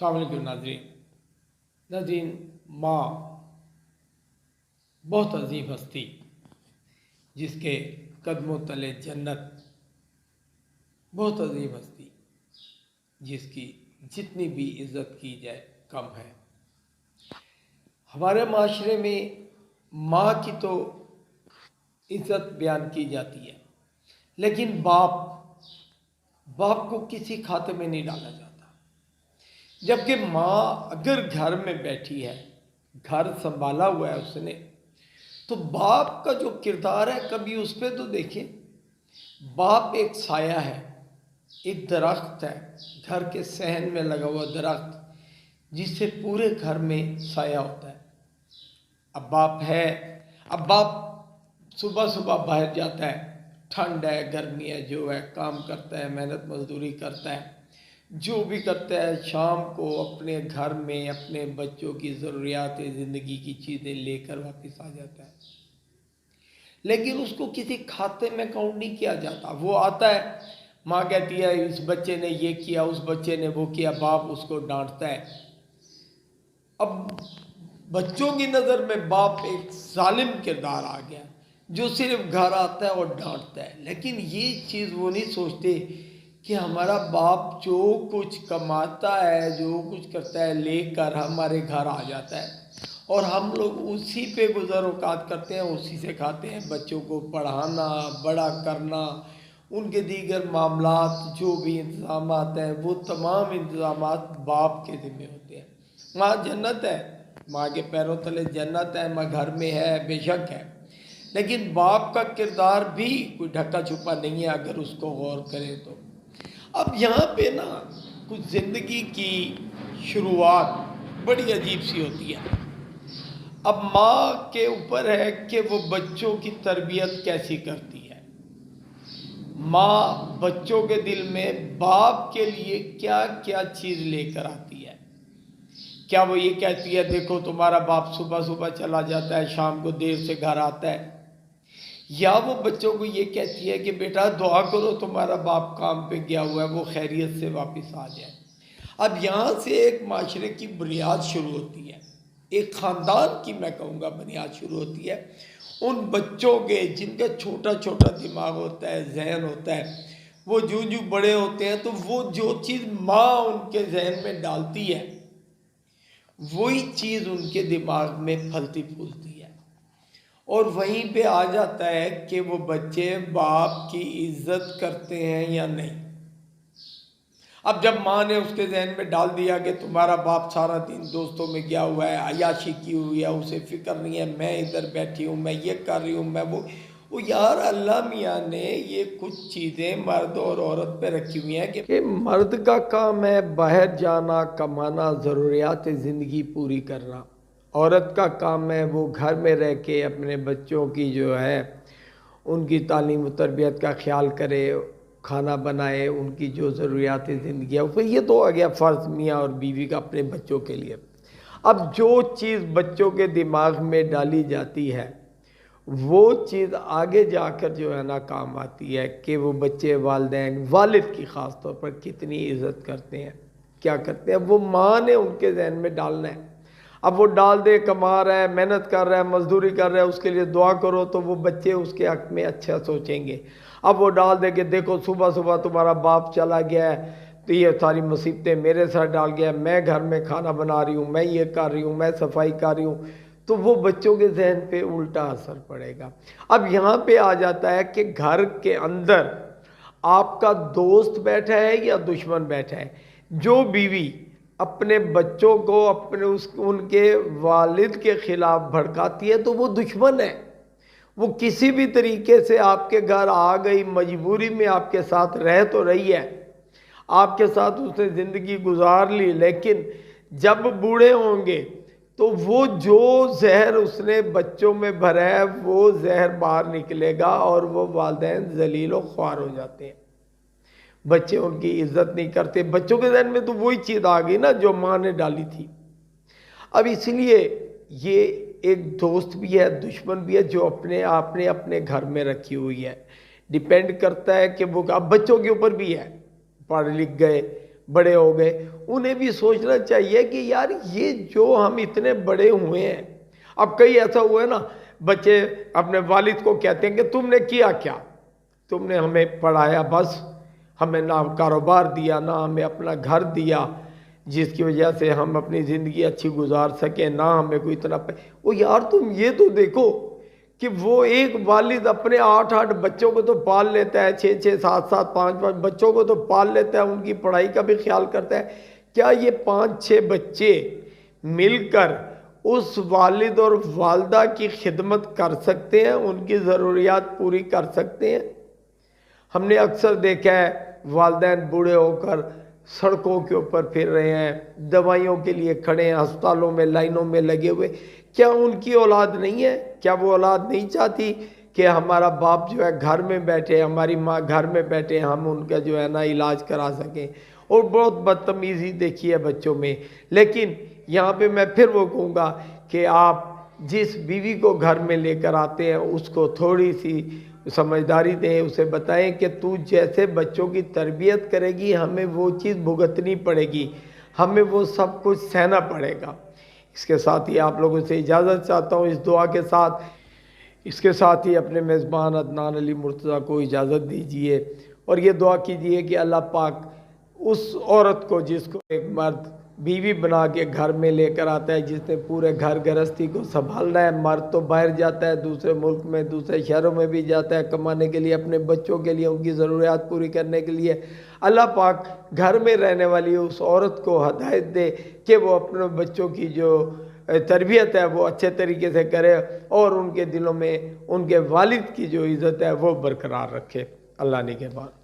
अस्सलाम वालेकुम नाज़रीन, माँ बहुत अजीब हस्ती जिसके कदमों तले जन्नत, बहुत अजीब हस्ती जिसकी जितनी भी इज़्ज़त की जाए कम है। हमारे माशरे में माँ की तो इज़्ज़त बयान की जाती है, लेकिन बाप को किसी खाते में नहीं डाला जाता। जबकि माँ अगर घर में बैठी है, घर संभाला हुआ है उसने, तो बाप का जो किरदार है कभी उस पर तो देखें। बाप एक साया है, एक दरख्त है, घर के सहन में लगा हुआ दरख्त जिससे पूरे घर में साया होता है। अब बाप सुबह सुबह बाहर जाता है, ठंड है, गर्मी है, जो है काम करता है, मेहनत मजदूरी करता है, जो भी करता है, शाम को अपने घर में अपने बच्चों की ज़रूरियात ज़िंदगी की चीज़ें लेकर वापस आ जाता है। लेकिन उसको किसी खाते में काउंट नहीं किया जाता। वो आता है, माँ कहती है इस बच्चे ने ये किया, उस बच्चे ने वो किया, बाप उसको डांटता है। अब बच्चों की नज़र में बाप एक जालिम किरदार आ गया जो सिर्फ घर आता है और डांटता है। लेकिन ये चीज़ वो नहीं सोचते कि हमारा बाप जो कुछ कमाता है, जो कुछ करता है, लेकर हमारे घर आ जाता है और हम लोग उसी पे गुज़र औकात करते हैं, उसी से खाते हैं। बच्चों को पढ़ाना, बड़ा करना, उनके दीगर मामलात जो भी इंतज़ामात हैं, वो तमाम इंतज़ामात बाप के ज़िम्मे होते हैं। माँ जन्नत है, माँ के पैरों तले जन्नत है, माँ घर में है, बेशक है, लेकिन बाप का किरदार भी कोई ढका छुपा नहीं है अगर उसको गौर करें तो। अब यहाँ पे ना कुछ ज़िंदगी की शुरुआत बड़ी अजीब सी होती है। अब माँ के ऊपर है कि वो बच्चों की तरबियत कैसी करती है। माँ बच्चों के दिल में बाप के लिए क्या क्या चीज़ लेकर आती है। क्या वो ये कहती है देखो तुम्हारा बाप सुबह सुबह चला जाता है, शाम को देर से घर आता है, या वो बच्चों को ये कहती है कि बेटा दुआ करो तुम्हारा बाप काम पे गया हुआ है, वो खैरियत से वापस आ जाए। अब यहाँ से एक माशरे की बुनियाद शुरू होती है, एक ख़ानदान की मैं कहूँगा बुनियाद शुरू होती है। उन बच्चों के जिनका छोटा छोटा दिमाग होता है, जहन होता है, वो जो जो बड़े होते हैं तो वो जो चीज़ माँ उनके जहन में डालती है वही चीज़ उनके दिमाग में फलती फूलती है और वहीं पे आ जाता है कि वो बच्चे बाप की इज्जत करते हैं या नहीं। अब जब माँ ने उसके जहन में डाल दिया कि तुम्हारा बाप सारा दिन दोस्तों में गया हुआ है, अय्याशी की हुई है, उसे फिक्र नहीं है, मैं इधर बैठी हूँ, मैं ये कर रही हूँ, मैं वो यार अल्लाह मियाँ ने ये कुछ चीज़ें मर्द और औरत पे रखी हुई हैं कि मर्द का काम है बाहर जाना, कमाना, ज़रूरियात ज़िंदगी पूरी करना। औरत का काम है वो घर में रह के अपने बच्चों की जो है उनकी तालीम व तरबियत का ख्याल करे, खाना बनाए, उनकी जो ज़रूरियात ज़िंदगी है। फिर ये तो आ गया फ़र्ज़ मियाँ और बीवी का अपने बच्चों के लिए। अब जो चीज़ बच्चों के दिमाग में डाली जाती है वो चीज़ आगे जाकर जो है ना काम आती है कि वो बच्चे वालिदैन वालिद की ख़ास तौर पर कितनी इज़्ज़त करते हैं, क्या करते हैं, वो माँ ने उनके जहन में डालना है। अब वो डाल दे, कमा रहा है, मेहनत कर रहा है, मजदूरी कर रहा है, उसके लिए दुआ करो तो वो बच्चे उसके हक़ में अच्छा सोचेंगे। अब वो डाल दे कि देखो सुबह सुबह तुम्हारा बाप चला गया है तो ये सारी मुसीबतें मेरे सर डाल गया, मैं घर में खाना बना रही हूँ, मैं ये कर रही हूँ, मैं सफाई कर रही हूँ, तो वो बच्चों के जहन पे उल्टा असर पड़ेगा। अब यहाँ पे आ जाता है कि घर के अंदर आपका दोस्त बैठा है या दुश्मन बैठा है। जो बीवी अपने बच्चों को उनके वालिद के ख़िलाफ़ भड़काती है तो वो दुश्मन है। वो किसी भी तरीके से आपके घर आ गई, मजबूरी में आपके साथ रह तो रही है, आपके साथ उसने ज़िंदगी गुजार ली, लेकिन जब बूढ़े होंगे तो वो जो जहर उसने बच्चों में भरा है वो जहर बाहर निकलेगा और वो वालिदैन ज़लील व ख्वार हो जाते हैं। बच्चे उनकी इज्जत नहीं करते। बच्चों के जहन में तो वही चीज़ आ गई ना जो माँ ने डाली थी। अब इसलिए ये एक दोस्त भी है, दुश्मन भी है जो आपने अपने घर में रखी हुई है। डिपेंड करता है कि वो अब बच्चों के ऊपर भी है, पढ़ लिख गए, بڑے ہو گئے، انہیں بھی سوچنا چاہیے کہ یار یہ جو ہم اتنے بڑے ہوئے ہیں، اب کئی ایسا ہوا ہے نا، بچے اپنے والد کو کہتے ہیں کہ تم نے کیا کیا، تم نے ہمیں پڑھایا بس، ہمیں نہ کاروبار دیا، نہ ہمیں اپنا گھر دیا جس کی وجہ سے ہم اپنی زندگی اچھی گزار سکیں، نہ ہمیں کوئی اتنا وہ یار تم یہ تو دیکھو کہ وہ ایک والد اپنے 8 بچوں کو تو پال لیتا ہے، 6 7 5 بچوں کو تو پال لیتا ہے، ان کی پڑھائی کا بھی خیال کرتا ہے۔ کیا یہ 5 بچے مل کر اس والد اور والدہ کی خدمت کر سکتے ہیں، ان کی ضروریات پوری کر سکتے ہیں؟ ہم نے اکثر دیکھا ہے والدین بوڑھے ہو کر سڑکوں کے اوپر پھر رہے ہیں، دوائیوں کے لیے کھڑے ہیں، ہسپتالوں میں لائنوں میں لگے ہوئے۔ کیا ان کی اولاد نہیں ہے؟ کیا وہ اولاد نہیں چاہتی کہ ہمارا باپ جو ہے گھر میں بیٹھے، ہماری ماں گھر میں بیٹھے، ہم ان کا جو ہے نا علاج کرا سکیں؟ اور بہت بدتمیزی دیکھی ہے بچوں میں۔ لیکن یہاں پہ میں پھر وہ کہوں گا کہ آپ جس بیوی کو گھر میں لے کر آتے ہیں اس کو تھوڑی سی سمجھداری دیں، اسے بتائیں کہ تو جیسے بچوں کی تربیت کرے گی ہمیں وہ چیز بھگتنی پڑے گی، ہمیں وہ سب کچھ سہنا پڑے گا۔ اس کے ساتھ ہی آپ لوگوں سے اجازت چاہتا ہوں اس دعا کے ساتھ، اس کے ساتھ ہی اپنے میزبان عدنان علی مرتضیٰ کو اجازت دیجیے اور یہ دعا کیجیے کہ اللہ پاک اس عورت کو جس کو ایک مرد بیوی بنا کے گھر میں لے کر آتا ہے، جس نے پورے گھر گرہستی کو سنبھالنا ہے، مرد تو باہر جاتا ہے، دوسرے ملک میں دوسرے شہروں میں بھی جاتا ہے کمانے کے لیے، اپنے بچوں کے لیے ان کی ضروریات پوری کرنے کے لیے، اللہ پاک گھر میں رہنے والی اس عورت کو ہدایت دے کہ وہ اپنے بچوں کی جو تربیت ہے وہ اچھے طریقے سے کرے اور ان کے دلوں میں ان کے والد کی جو عزت ہے وہ برقرار رکھے۔ اللہ نگہبان۔